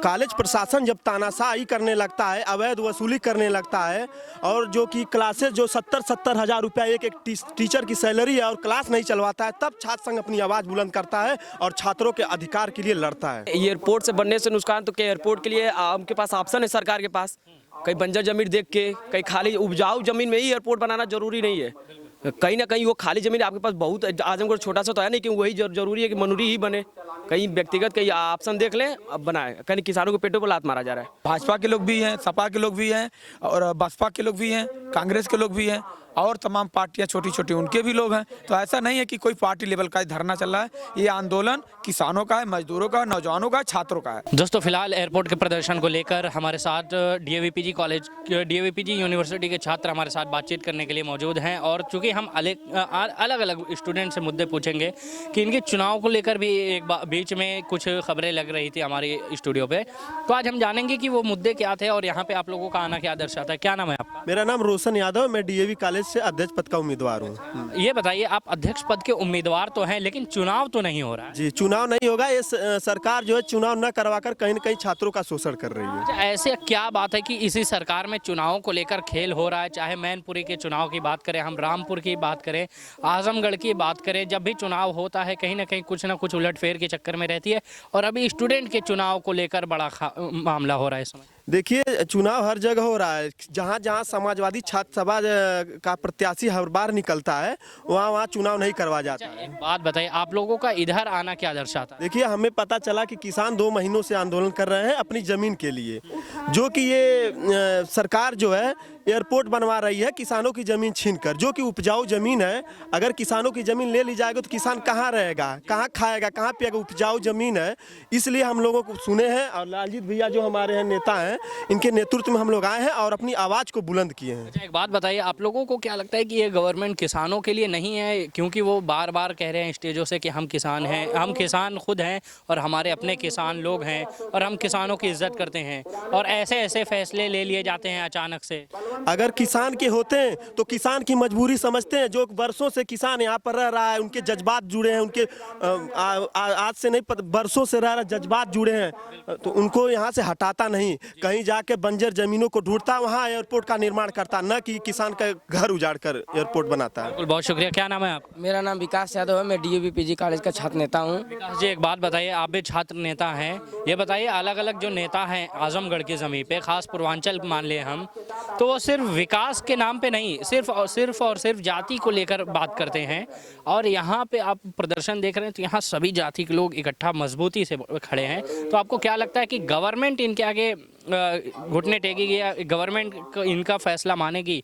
College प्रशासन जब तानाशाही करने लगता है, अवैध वसूली करने लगता है और जो कि क्लासेस जो 70-70 हज़ार रुपया एक टीचर की सैलरी है और क्लास नहीं चलवाता है, तब छात्र संघ अपनी आवाज़ बुलंद करता है और छात्रों के अधिकार के लिए लड़ता है। एयरपोर्ट से बनने से नुकसान तो क्या, एयरपोर्ट के लिए उनके पास ऑप्शन है सरकार के पास। कहीं बंजर जमीन देख के, कहीं खाली उपजाऊ जमीन में ही एयरपोर्ट बनाना जरूरी नहीं है। कहीं ना कहीं वो खाली जमीन आपके पास बहुत, आजमगढ़ छोटा सा तो है नहीं कि वही जरूरी है कि मनूरी ही बने। कहीं व्यक्तिगत कहीं ऑप्शन देख लें, अब बनाए। कहीं किसानों के पेटों पर लात मारा जा रहा है। भाजपा के लोग भी हैं, सपा के लोग भी हैं और बसपा के लोग भी हैं, कांग्रेस के लोग भी हैं और तमाम पार्टियां छोटी छोटी उनके भी लोग हैं। तो ऐसा नहीं है कि कोई पार्टी लेवल का धरना चल रहा है। ये आंदोलन किसानों का है, मजदूरों का, नौजवानों का, छात्रों का है। दोस्तों फिलहाल एयरपोर्ट के प्रदर्शन को लेकर हमारे साथ डीएवीपीजी कॉलेज, डीएवीपीजी यूनिवर्सिटी के छात्र हमारे साथ बातचीत करने के लिए मौजूद हैं। और चूंकि हम अलग अलग स्टूडेंट से मुद्दे पूछेंगे कि इनके चुनाव को लेकर भी एक बीच में कुछ खबरें लग रही थी हमारे स्टूडियो पे, तो आज हम जानेंगे कि वो मुद्दे क्या थे और यहाँ पे आप लोगों का आना क्या दर्शाता है। क्या नाम है आपका? मेरा नाम रोशन यादव, मैं डीएवी कॉलेज से अध्यक्ष पद का उम्मीदवार हूँ। ये बताइए, आप अध्यक्ष पद के उम्मीदवार तो हैं लेकिन चुनाव तो नहीं हो रहा है। जी, चुनाव नहीं होगा। ये सरकार जो है चुनाव न करवाकर कहीं न कहीं छात्रों का शोषण कर रही है। ऐसे क्या बात है कि इसी सरकार में चुनावों को लेकर खेल हो रहा है? चाहे मैनपुरी के चुनाव की बात करें, हम रामपुर की बात करें, आजमगढ़ की बात करें, जब भी चुनाव होता है कहीं ना कहीं कुछ ना कुछ उलटफेर के चक्कर में रहती है। और अभी स्टूडेंट के चुनाव को लेकर बड़ा मामला हो रहा है इस समय। देखिए, चुनाव हर जगह हो रहा है। जहाँ जहाँ समाजवादी छात्र सभा का प्रत्याशी हर बार निकलता है, वहाँ वहाँ चुनाव नहीं करवा जाता है। एक बात बताइए, आप लोगों का इधर आना क्या दर्शाता है? देखिए, हमें पता चला कि किसान 2 महीनों से आंदोलन कर रहे हैं अपनी ज़मीन के लिए, जो कि ये सरकार जो है एयरपोर्ट बनवा रही है किसानों की ज़मीन छीनकर, जो कि उपजाऊ ज़मीन है। अगर किसानों की ज़मीन ले ली जाएगी तो किसान कहाँ रहेगा, कहाँ खाएगा, कहाँ पिएगा? उपजाऊ ज़मीन है। इसलिए हम लोगों को सुने हैं और लालजीत भैया जो हमारे हैं नेता हैं, इनके नेतृत्व में हम लोग आए हैं और अपनी आवाज़ को बुलंद किए हैं। अच्छा, एक बात बताइए, आप लोगों को क्या लगता है कि ये गवर्नमेंट किसानों के लिए नहीं है? क्योंकि वो बार बार कह रहे हैं स्टेजों से कि हम किसान हैं, हम किसान खुद हैं और हमारे अपने किसान लोग हैं और हम किसानों की इज्जत करते हैं, और ऐसे ऐसे फैसले ले लिए जाते हैं अचानक से। अगर किसान के होते हैं तो किसान की मजबूरी समझते हैं। जो वर्षों से किसान यहाँ पर रह रहा है, उनके जज्बात जुड़े हैं, उनके आज से नहीं बरसों से रह रहा जज्बात जुड़े हैं, तो उनको यहाँ से हटाता नहीं। कहीं जाके बंजर जमीनों को ढूंढता, वहाँ एयरपोर्ट का निर्माण करता, न कि किसान का घर उजाड़ कर एयरपोर्ट बनाता है। बिल्कुल, बहुत शुक्रिया। क्या नाम है आपका? मेरा नाम विकास यादव है, मैं डीएवीपीजी कॉलेज का छात्र नेता हूँ। विकास जी, एक बात बताइए, आप भी छात्र नेता हैं, ये बताइए अलग अलग जो नेता हैं आजमगढ़ की ज़मीन पे, खास पूर्वांचल मान ले हम, तो वो सिर्फ विकास के नाम पे नहीं, सिर्फ जाति को लेकर बात करते हैं। और यहाँ पे आप प्रदर्शन देख रहे हैं तो यहाँ सभी जाति के लोग इकट्ठा मजबूती से खड़े हैं। तो आपको क्या लगता है कि गवर्नमेंट इनके आगे घुटने टेकेगी या गवर्नमेंट इनका फैसला मानेगी,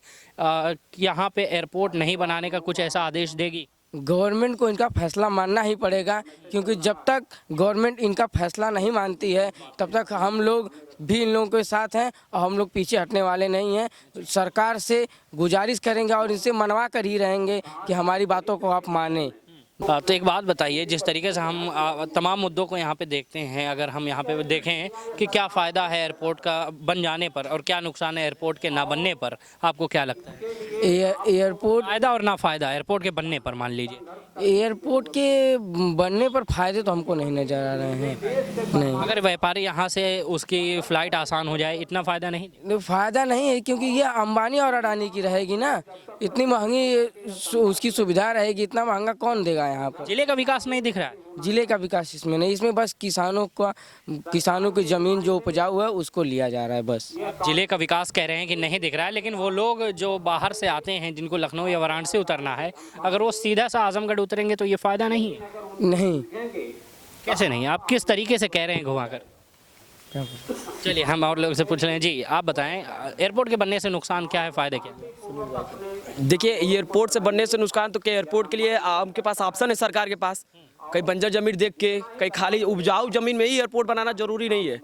यहाँ पे एयरपोर्ट नहीं बनाने का कुछ ऐसा आदेश देगी? गवर्नमेंट को इनका फैसला मानना ही पड़ेगा, क्योंकि जब तक गवर्नमेंट इनका फैसला नहीं मानती है तब तक हम लोग भी इन लोगों के साथ हैं और हम लोग पीछे हटने वाले नहीं हैं। सरकार से गुजारिश करेंगे और इनसे मनवा कर ही रहेंगे कि हमारी बातों को आप मानें। तो एक बात बताइए, जिस तरीके से हम तमाम मुद्दों को यहाँ पे देखते हैं, अगर हम यहाँ पे देखें कि क्या फ़ायदा है एयरपोर्ट का बन जाने पर और क्या नुकसान है एयरपोर्ट के ना बनने पर, आपको क्या लगता है? एयरपोर्ट फ़ायदा और ना फ़ायदा एयरपोर्ट के बनने पर, मान लीजिए एयरपोर्ट के बनने पर फ़ायदे तो हमको नहीं नज़र आ रहे हैं। नहीं, अगर व्यापारी यहाँ से उसकी फ़्लाइट आसान हो जाए, इतना फ़ायदा नहीं? फ़ायदा नहीं है, क्योंकि ये अंबानी और अडानी की रहेगी ना। इतनी महंगी उसकी सुविधा रहेगी, इतना महंगा कौन देगा यहाँ पर? जिले का विकास नहीं दिख रहा है। जिले का विकास इसमें नहीं, इसमें बस किसानों की ज़मीन जो उपजाऊ है उसको लिया जा रहा है बस। जिले का विकास कह रहे हैं कि नहीं दिख रहा है, लेकिन वो लोग जो बाहर से आते हैं जिनको लखनऊ या वाराणसी उतरना है, अगर वो सीधा सा आजमगढ़ उतरेंगे तो ये फ़ायदा नहीं है? नहीं। कैसे नहीं? आप किस तरीके से कह रहे हैं घुमाकर? चलिए हम और लोग से पूछ रहे हैं। जी, आप बताएं, एयरपोर्ट के बनने से नुकसान क्या है, फ़ायदे क्या? देखिए, एयरपोर्ट से बनने से नुकसान तो क्या, एयरपोर्ट के लिए उनके पास ऑप्शन है सरकार के पास। कहीं बंजर जमीन देख के, कहीं खाली उपजाऊ जमीन में ही एयरपोर्ट बनाना जरूरी नहीं है।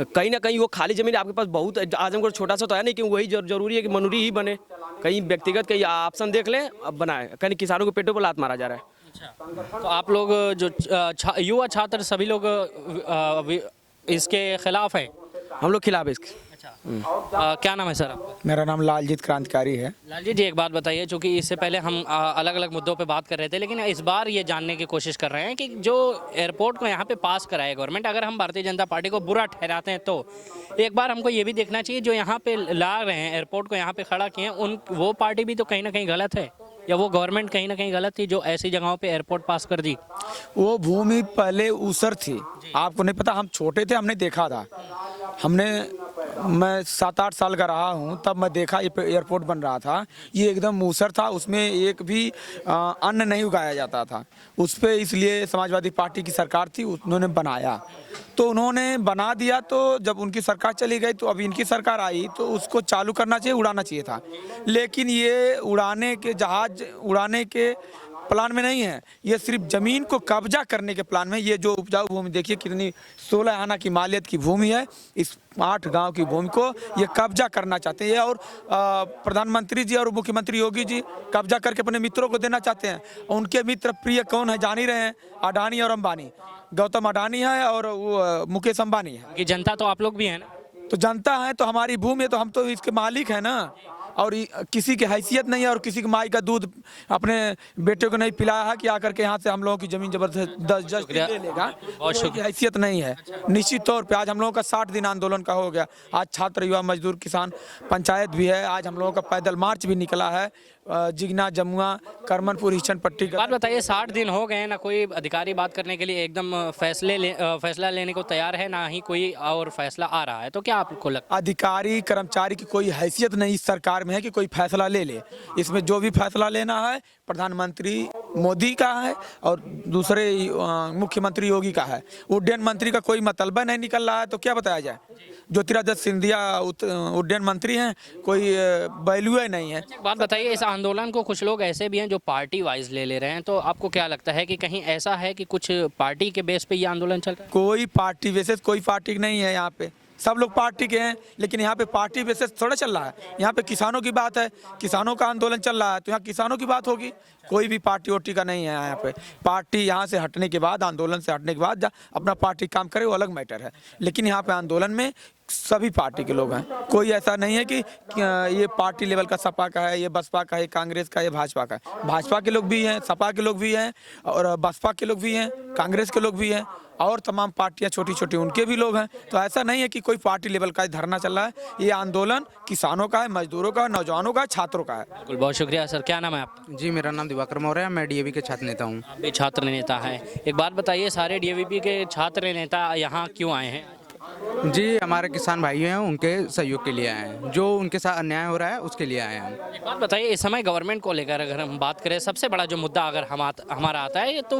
कहीं ना कहीं वो खाली जमीन आपके पास बहुत, आजमगढ़ छोटा सा तो है नहीं कि वही जरूरी है कि मनूरी ही बने। कहीं व्यक्तिगत कहीं ऑप्शन देख लें, अब बनाए। कहीं किसानों के पेटों पर लात मारा जा रहा है। अच्छा, तो आप लोग जो युवा छात्र सभी लोग इसके खिलाफ है? हम लोग खिलाफ है इसके। क्या नाम है सर आपका? मेरा नाम लालजीत क्रांतिकारी है। लालजी जी, एक बात बताइए, चूंकि इससे पहले हम अलग अलग मुद्दों पे बात कर रहे थे, लेकिन इस बार ये जानने की कोशिश कर रहे हैं कि जो एयरपोर्ट को यहाँ पे पास कराए गवर्नमेंट, अगर हम भारतीय जनता पार्टी को बुरा ठहराते हैं तो एक बार हमको ये भी देखना चाहिए जो यहाँ पे ला रहे हैं एयरपोर्ट को यहाँ पे खड़ा किए हैं, उन वो पार्टी भी तो कहीं ना कहीं गलत है, या वो गवर्नमेंट कहीं ना कहीं गलत थी जो ऐसी जगहों पे एयरपोर्ट पास कर दी। वो भूमि पहले ऊसर थी, आपको नहीं पता, हम छोटे थे, हमने देखा था। मैं 7-8 साल का रहा हूँ, तब मैं देखा ये एयरपोर्ट बन रहा था। ये एकदम मूसर था, उसमें एक भी अन्न नहीं उगाया जाता था उस पर, इसलिए समाजवादी पार्टी की सरकार थी, उन्होंने बनाया। तो उन्होंने बना दिया, तो जब उनकी सरकार चली गई तो अब इनकी सरकार आई, तो उसको चालू करना चाहिए, उड़ाना चाहिए था। लेकिन ये जहाज उड़ाने के प्लान में नहीं है, ये सिर्फ जमीन को कब्जा करने के प्लान में। ये जो उपजाऊ भूमि देखिए कितनी 16 आना की मालियत की भूमि है, इस 8 गांव की भूमि को ये कब्जा करना चाहते हैं। और प्रधानमंत्री जी और मुख्यमंत्री योगी जी कब्जा करके अपने मित्रों को देना चाहते हैं। उनके मित्र प्रिय कौन है जान ही रहे हैं, अडानी और अंबानी। गौतम अडानी है और वो मुकेश अंबानी है। कि जनता तो आप लोग भी हैं ना? तो जनता है तो हमारी भूमि है, तो हम तो इसके मालिक हैं ना। और किसी की हैसियत नहीं है, और किसी की माई का दूध अपने बेटे को नहीं पिलाया है कि आकर के यहाँ से हम लोगों की जमीन जबरदस्ती ले लेगा, कोई की हैसियत नहीं है। निश्चित तौर पे आज हम लोगों का 60 दिन आंदोलन का हो गया। आज छात्र, युवा, मजदूर, किसान पंचायत भी है। आज हम लोगों का पैदल मार्च भी निकला है, जिगना, जमुआ, करमनपुर, हिचन पट्टी का। बात बताइए, 60 दिन हो गए ना कोई अधिकारी बात करने के लिए एकदम फैसला लेने को तैयार है, ना ही कोई और फैसला आ रहा है, तो क्या आपको लगता है? अधिकारी कर्मचारी की कोई हैसियत नहीं इस सरकार में है कि कोई फैसला ले ले। इसमें जो भी फैसला लेना है प्रधानमंत्री मोदी का है और दूसरे मुख्यमंत्री योगी का है। उड्डयन मंत्री का कोई मतलबा नहीं निकल रहा है, तो क्या बताया जाए। ज्योतिरादित्य सिंधिया उड्डयन मंत्री हैं, कोई वैल्यू नहीं है। बात बताइए, इस आंदोलन को कुछ लोग ऐसे भी हैं जो पार्टी वाइज ले रहे हैं, तो आपको क्या लगता है कि कहीं ऐसा है कि कुछ पार्टी के बेस पे ये आंदोलन चल रहा है? कोई पार्टी बेसिस कोई पार्टी नहीं है यहाँ पे, सब लोग पार्टी के हैं, लेकिन यहाँ पे पार्टी बेसिस थोड़ा चल रहा है। यहाँ पे किसानों की बात है, किसानों का आंदोलन चल रहा है, तो यहाँ किसानों की बात होगी। कोई भी पार्टी वोटी का नहीं है यहाँ पे। पार्टी यहाँ से हटने के बाद, आंदोलन से हटने के बाद अपना पार्टी काम करे, वो अलग मैटर है। लेकिन यहाँ पे आंदोलन में सभी पार्टी के लोग हैं। कोई ऐसा नहीं है कि ये पार्टी लेवल का सपा का है, ये बसपा का है, कांग्रेस का है, ये भाजपा का है। भाजपा के लोग भी हैं, सपा के लोग भी हैं, और बसपा के लोग भी हैं, कांग्रेस के लोग भी हैं, और तमाम पार्टियां छोटी छोटी उनके भी लोग हैं। तो ऐसा नहीं है कि कोई पार्टी लेवल का धरना चल रहा है। ये आंदोलन किसानों का है, मजदूरों का, नौजवानों का, छात्रों का है। बिल्कुल, बहुत शुक्रिया सर। क्या नाम है आपका? जी, मेरा नाम दिवाकर मौर्य है, मैं डीएवी के छात्र नेता हूँ। आप भी छात्र नेता हैं। एक बात बताइए, सारे डीएवीपी के छात्र नेता यहाँ क्यों आए हैं? जी, हमारे किसान भाई हैं, उनके सहयोग के लिए आए हैं। जो उनके साथ अन्याय हो रहा है उसके लिए आए हैं हम। एक बात बताइए, इस समय गवर्नमेंट को लेकर अगर हम बात करें, सबसे बड़ा जो मुद्दा अगर हमारा आता है, तो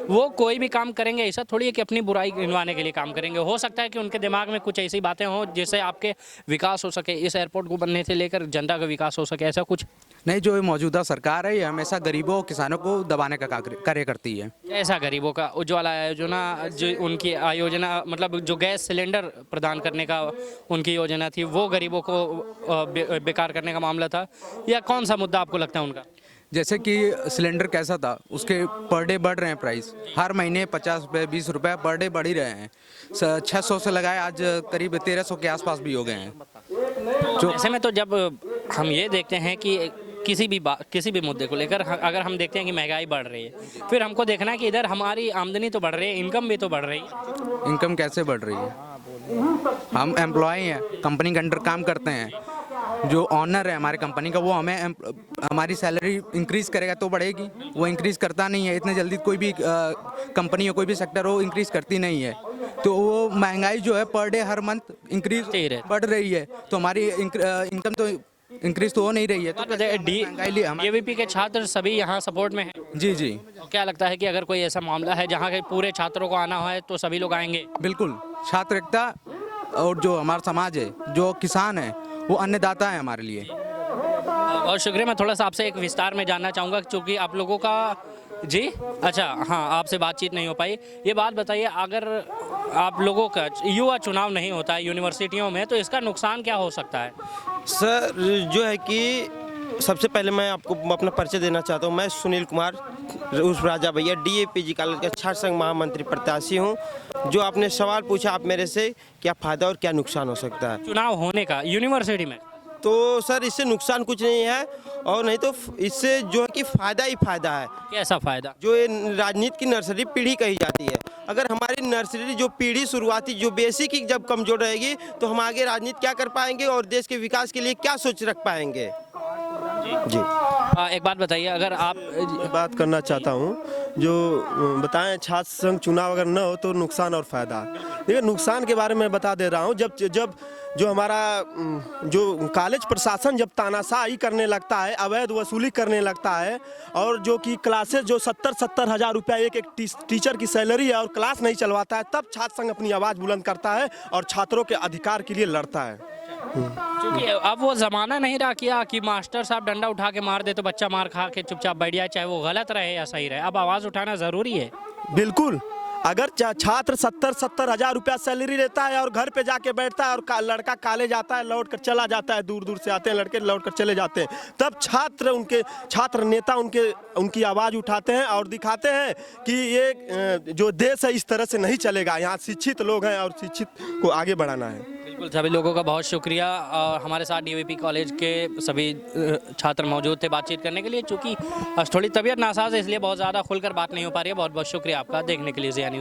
वो कोई भी काम करेंगे ऐसा थोड़ी है कि अपनी बुराई गिनवाने के लिए काम करेंगे। हो सकता है कि उनके दिमाग में कुछ ऐसी बातें हों जिससे आपके विकास हो सके, इस एयरपोर्ट को बनने से लेकर जनता का विकास हो सके, ऐसा कुछ नहीं। जो ये मौजूदा सरकार है, ये हमेशा गरीबों और किसानों को दबाने का कार्य करती है। ऐसा गरीबों का उज्ज्वला योजना, जो उनकी योजना, मतलब जो गैस सिलेंडर प्रदान करने का उनकी योजना थी, वो गरीबों को बेकार करने का मामला था, या कौन सा मुद्दा आपको लगता है उनका? जैसे कि सिलेंडर कैसा था, उसके पर डे बढ़ रहे हैं प्राइस, हर महीने 50 रुपये 20 रुपये पर डे बढ़ ही रहे हैं। 600 से लगाए आज करीब 1300 के आसपास भी हो गए हैं। जो ऐसे में तो जब हम ये देखते हैं कि किसी भी मुद्दे को लेकर अगर हम देखते हैं कि महंगाई बढ़ रही है, फिर हमको देखना है कि इधर हमारी आमदनी तो बढ़ रही है, इनकम भी तो बढ़ रही है। इनकम कैसे बढ़ रही है? हम एम्प्लॉय हैं, कंपनी के अंडर काम करते हैं। जो ऑनर है हमारे कंपनी का, वो हमें हमारी सैलरी इंक्रीज करेगा तो बढ़ेगी। वो इंक्रीज करता नहीं है इतने जल्दी। कोई भी कंपनी हो, कोई भी सेक्टर हो, इंक्रीज करती नहीं है। तो वो महंगाई जो है पर डे हर मंथ इंक्रीज बढ़ रही है, तो हमारी इनकम तो इंक्रीज तो हो नहीं रही है। तो डीएवीपी के छात्र सभी यहाँ सपोर्ट में हैं? जी जी। तो क्या लगता है कि अगर कोई ऐसा मामला है जहाँ के पूरे छात्रों को आना है तो सभी लोग आएंगे? बिल्कुल। छात्र एकता और जो हमारा समाज है, जो किसान है, वो अन्नदाता है हमारे लिए। बहुत शुक्रिया। मैं थोड़ा सा आपसे एक विस्तार में जानना चाहूँगा, क्योंकि आप लोगों का जी अच्छा हाँ, आपसे बातचीत नहीं हो पाई। ये बात बताइए, अगर आप लोगों का युवा चुनाव नहीं होता है यूनिवर्सिटियों में, तो इसका नुकसान क्या हो सकता है? सर जो है कि सबसे पहले मैं आपको अपना परिचय देना चाहता हूँ। मैं सुनील कुमार उर्फ राजा भैया DAPG कॉलेज का छात्र संघ महामंत्री प्रत्याशी हूँ। जो आपने सवाल पूछा आप मेरे से, क्या फ़ायदा और क्या नुकसान हो सकता है, चुनाव होने का यूनिवर्सिटी में? तो सर इससे नुकसान कुछ नहीं है, और नहीं तो इससे जो है कि फ़ायदा ही फ़ायदा है। कैसा फ़ायदा? जो ये राजनीति की नर्सरी पीढ़ी कही जाती है, अगर हमारी नर्सरी जो पीढ़ी शुरुआती जो बेसिक ही जब कमज़ोर रहेगी तो हम आगे राजनीति क्या कर पाएंगे और देश के विकास के लिए क्या सोच रख पाएंगे। जी एक बात बताइए, अगर आप बात करना चाहता हूँ, जो बताएं छात्र संघ चुनाव अगर न हो तो नुकसान और फायदा। देखिए नुकसान के बारे में बता दे रहा हूँ। जब जब जो हमारा जो कॉलेज प्रशासन जब तानाशाही करने लगता है, अवैध वसूली करने लगता है, और जो कि क्लासेस जो 70-70 हज़ार रुपया एक टीचर की सैलरी है और क्लास नहीं चलवाता है, तब छात्र संघ अपनी आवाज़ बुलंद करता है और छात्रों के अधिकार के लिए लड़ता है। क्योंकि अब वो ज़माना नहीं रहा किया कि मास्टर साहब डंडा उठा के मार दे तो बच्चा मार खा के चुपचाप बैठ जाए, चाहे वो गलत रहे या सही रहे। अब आवाज़ उठाना ज़रूरी है। बिल्कुल, अगर छात्र 70-70 हज़ार रुपया सैलरी लेता है और घर पे जाके बैठता है और लड़का कॉलेज आता है, लौट कर चला जाता है, दूर दूर से आते हैं लड़के, लौट कर चले जाते हैं, तब छात्र नेता उनकी आवाज़ उठाते हैं और दिखाते हैं कि ये जो देश है इस तरह से नहीं चलेगा, यहाँ शिक्षित लोग हैं और शिक्षित को आगे बढ़ाना है। बिल्कुल, सभी लोगों का बहुत शुक्रिया। और हमारे साथ DAP कॉलेज के सभी छात्र मौजूद थे बातचीत करने के लिए। चूँकि थोड़ी तबीयत नासाज है इसलिए बहुत ज़्यादा खुलकर बात नहीं हो पा रही है। बहुत बहुत शुक्रिया आपका देखने के लिए ज़िया न्यूज़।